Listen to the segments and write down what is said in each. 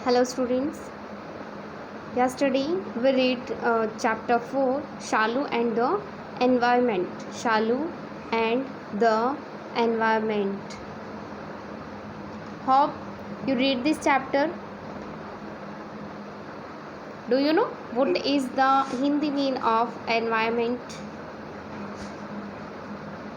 Hello students. Yesterday we read chapter 4 Shalu and the environment. Shalu and the environment. Hope you read this chapter. Do you know what is the Hindi meaning of environment?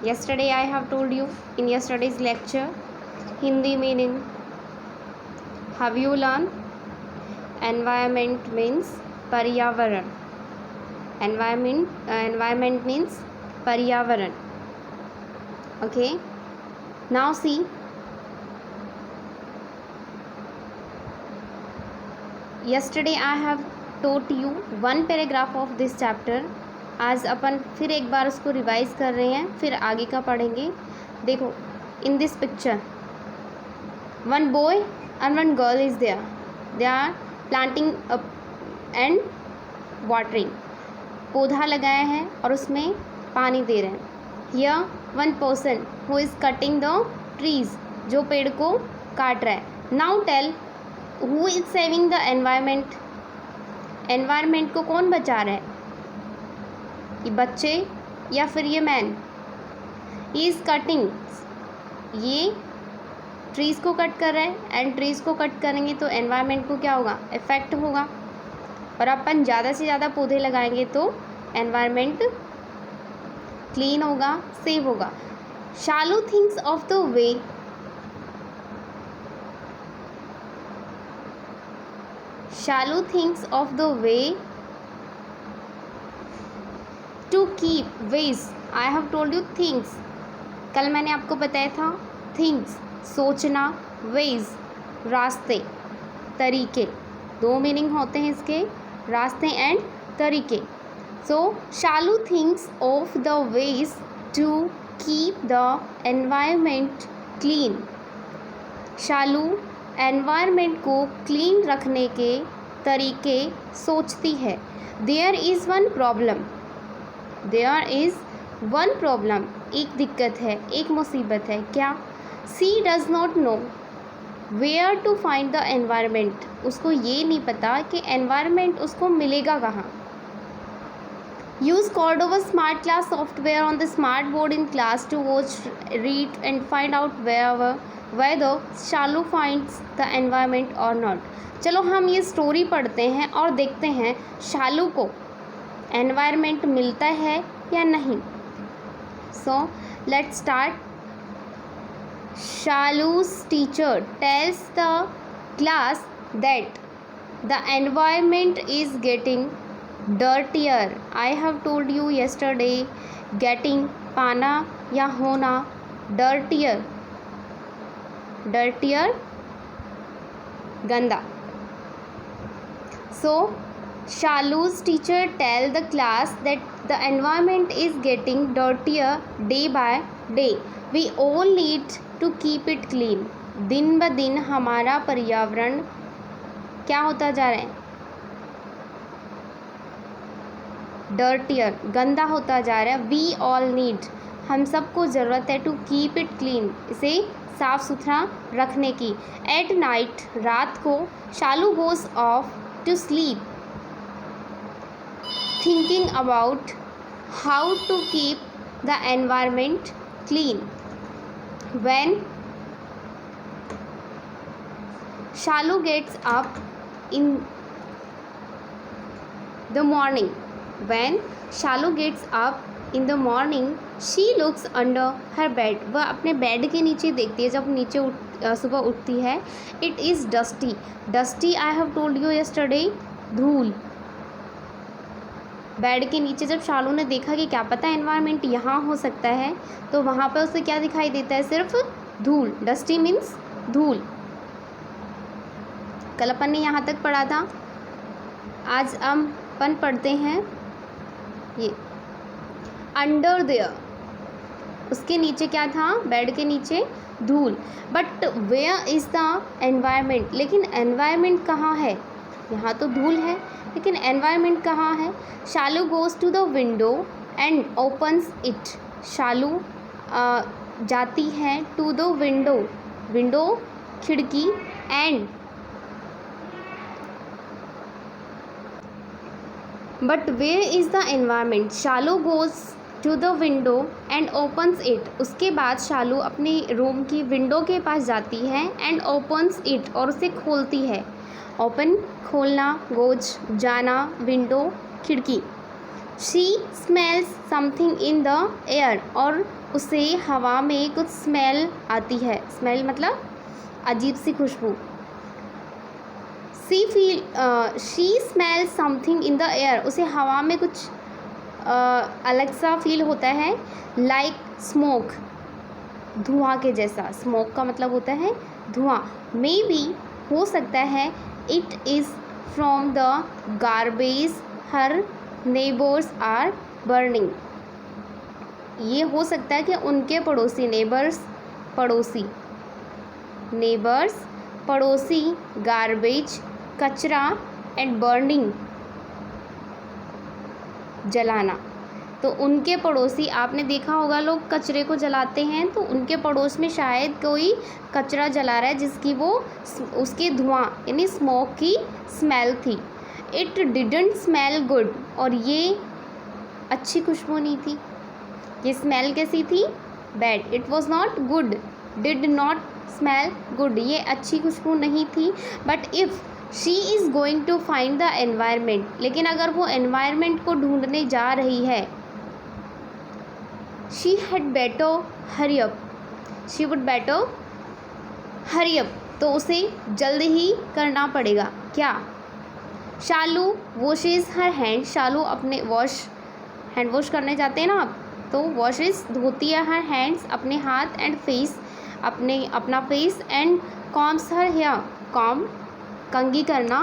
Yesterday I have told you in yesterday's lecture Hindi meaning. Have you learned? Environment means पर्यावरण. Environment means पर्यावरण. Okay. Now see. Yesterday I have taught you one paragraph of this chapter. आज अपन फिर एक बार उसको revise कर रहे हैं, फिर आगे का पढ़ेंगे. देखो, in this picture one boy and one girl is there. They are planting and watering. पौधा लगाया है और उसमें पानी दे रहे हैं. Here one person who is cutting the trees, जो पेड़ को काट रहा है. Now tell who is saving the environment? Environment को कौन बचा रहा है? ये बच्चे या फिर ये मैन? He is cutting. ये ट्रीज़ को कट कर रहे हैं एंड ट्रीज़ को कट करेंगे तो एनवायरनमेंट को क्या होगा? इफ़ेक्ट होगा. और अपन ज़्यादा से ज़्यादा पौधे लगाएंगे तो एनवायरनमेंट क्लीन होगा, सेव होगा. Shalu thinks of the way Shalu thinks of the way to keep ways. I have told you things. कल मैंने आपको बताया था थिंग्स सोचना, वेज रास्ते, तरीके. दो मीनिंग होते हैं इसके, रास्ते एंड तरीके. So Shalu thinks of the ways to keep the environment clean. Shalu environment को क्लीन रखने के तरीके सोचती है. There is one problem. There is one problem. एक दिक्कत है, एक मुसीबत है. क्या? She does not know where to find the environment. उसको ये नहीं पता कि environment उसको मिलेगा कहाँ. Use Cordova Smart Class software on the smart board in class to watch, read and find out whether Shalu finds the environment or not. चलो हम ये स्टोरी पढ़ते हैं और देखते हैं शालू को environment मिलता है या नहीं. So let's start. Shalu's teacher tells the class that the environment is getting dirtier. I have told you yesterday getting पाना या होना, dirtier गंदा. So Shalu's teacher tell the class that the environment is getting dirtier day by day. We all need to keep it clean. दिन ब दिन हमारा पर्यावरण क्या होता जा रहा है? Dirtier, गंदा होता जा रहा है. We all need, हम सबको ज़रूरत है to keep it clean, इसे साफ़ सुथरा रखने की. At night, रात को Shalu goes off to sleep thinking about how to keep the environment clean. When Shalu gets up in the morning, she looks under her bed. वह अपने bed के नीचे देखती है. जब नीचे सुबह उठती है, it is dusty. Dusty I have told you yesterday, धूल. बेड के नीचे जब शालू ने देखा कि क्या पता एनवायरनमेंट यहाँ हो सकता है, तो वहाँ पर उसे क्या दिखाई देता है? सिर्फ धूल. डस्टी मीन्स धूल. कल अपन ने यहाँ तक पढ़ा था. आज अपन पढ़ते हैं ये अंडर देयर. उसके नीचे क्या था? बेड के नीचे धूल. But where is the environment. लेकिन एनवायरनमेंट कहाँ है? यहाँ तो धूल है, लेकिन एनवायरनमेंट कहाँ है? Shalu goes to the window and opens it. Shalu जाती है टू द विंडो, विंडो खिड़की, and but where is the environment? Shalu goes to the window and opens it. उसके बाद शालू अपने रूम की विंडो के पास जाती है एंड ओपन्स इट, और उसे खोलती है। ओपन खोलना, गोज जाना, विंडो खिड़की। She smells something in the air, और उसे हवा में कुछ स्मेल आती है। स्मेल मतलब अजीब सी खुशबू। She smells something in the air, उसे हवा में कुछ अलग सा फील होता है। लाइक स्मोक, धुआं के जैसा। स्मोक का मतलब होता है धुआं। मे बी, हो सकता है। It is from the garbage her neighbours are burning, ये हो सकता है कि उनके पड़ोसी, नेबर्स पड़ोसी, गार्बेज कचरा, एंड बर्निंग जलाना। तो उनके पड़ोसी, आपने देखा होगा लोग कचरे को जलाते हैं, तो उनके पड़ोस में शायद कोई कचरा जला रहा है जिसकी वो उसके धुआं यानी स्मोक की स्मेल थी। इट डिडंट स्मेल गुड, और ये अच्छी खुशबू नहीं थी। ये स्मेल कैसी थी? Bad. It was not good, did not smell good, ये अच्छी खुशबू नहीं थी। But if she is going to find the environment, लेकिन अगर वो एनवायरमेंट को ढूंढने जा रही है, she had better hurry up, she would better hurry up, तो उसे जल्द ही करना पड़ेगा। क्या? शालू वॉशेज हर हैंड, शालू अपने हैंड वॉश करने जाते हैं ना आप, तो वॉशेज धोती है हर हैंड्स, अपने हाथ, एंड फेस अपना face, and combs her hair, comb कंघी करना,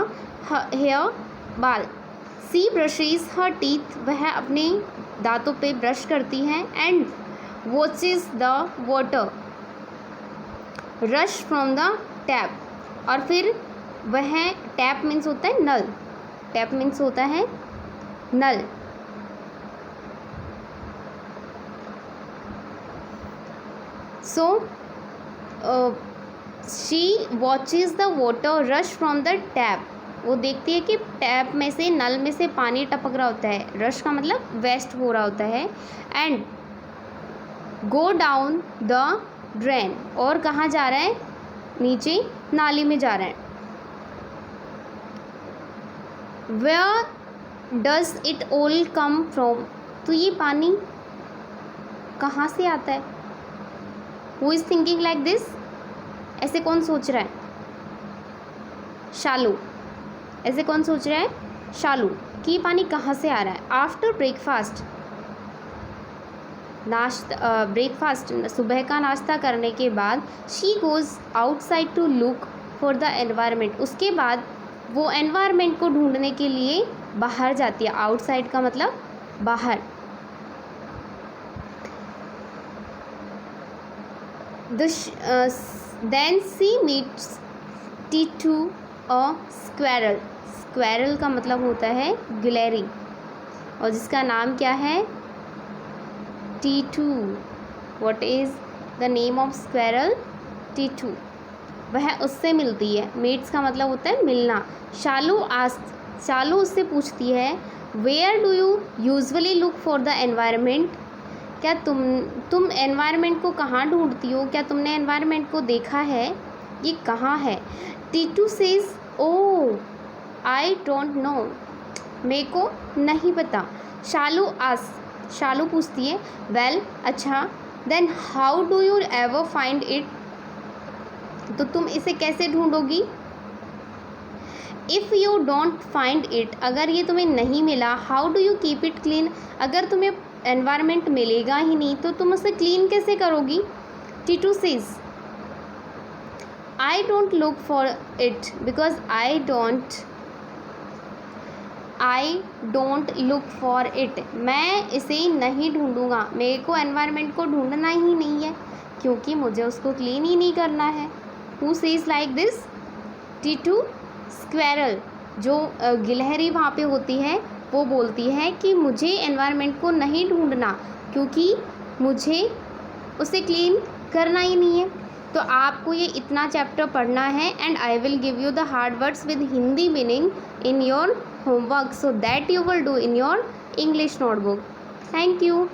हेयर बाल। सी ब्रशेज हर टीथ, वह अपने दांतों पे ब्रश करती हैं। And watches the water rush from the tap, और फिर वह, टैप मीन्स होता है नल, टैप मीन्स होता है नल। So she watches the water rush from the tap, वो देखती है कि टैप में से, नल में से पानी टपक रहा होता है, रश का मतलब वेस्ट हो रहा होता है। And go down the drain, और कहाँ जा रहा है? नीचे नाली में जा रहा है। Where does it all come from, तो ये पानी कहाँ से आता है? Who is thinking like this? ऐसे कौन सोच रहा है? शालू। ऐसे कौन सोच रहा है? शालू, कि ये पानी कहाँ से आ रहा है। आफ्टर ब्रेकफास्ट, ब्रेकफास्ट सुबह का नाश्ता करने के बाद, she goes outside to look for the environment, उसके बाद वो एनवायरनमेंट को ढूंढने के लिए बाहर जाती है। आउटसाइड का मतलब बाहर। देन सी मीट्स टीटू अ स्क्वेरल, स्क्वेरल का मतलब होता है गिलहरी, और जिसका नाम क्या है? Titu. What is the name of squirrel? Titu. वह उससे मिलती है। मीट्स का मतलब होता है मिलना। शालू उससे पूछती है, where do you usually look for the environment, क्या तुम एनवायरनमेंट को कहाँ ढूंढती हो? क्या तुमने एनवायरनमेंट को देखा है? ये कहाँ है? Titu says, oh I don't know, मेरे को नहीं पता। शालू पूछती है, वेल अच्छा, then how do you ever find it, तो तुम इसे कैसे ढूंढोगी? If you don't find it, अगर ये तुम्हें नहीं मिला, how do you keep it clean, अगर तुम्हें एनवायरनमेंट मिलेगा ही नहीं तो तुम उसे क्लीन कैसे करोगी? Titu says, I don't look for it because I don't look for it, मैं इसे नहीं ढूंढूंगा, मेरे को एनवायरनमेंट को ढूंढना ही नहीं है क्योंकि मुझे उसको क्लीन ही नहीं करना है। Who says like this? Titu. Squirrel, जो गिलहरी वहाँ पे होती है, वो बोलती है कि मुझे एनवायरनमेंट को नहीं ढूंढना क्योंकि मुझे उसे क्लीन करना ही नहीं है। तो आपको ये इतना चैप्टर पढ़ना है and I will give you the hard words with Hindi meaning in your homework so that you will do in your English notebook. Thank you.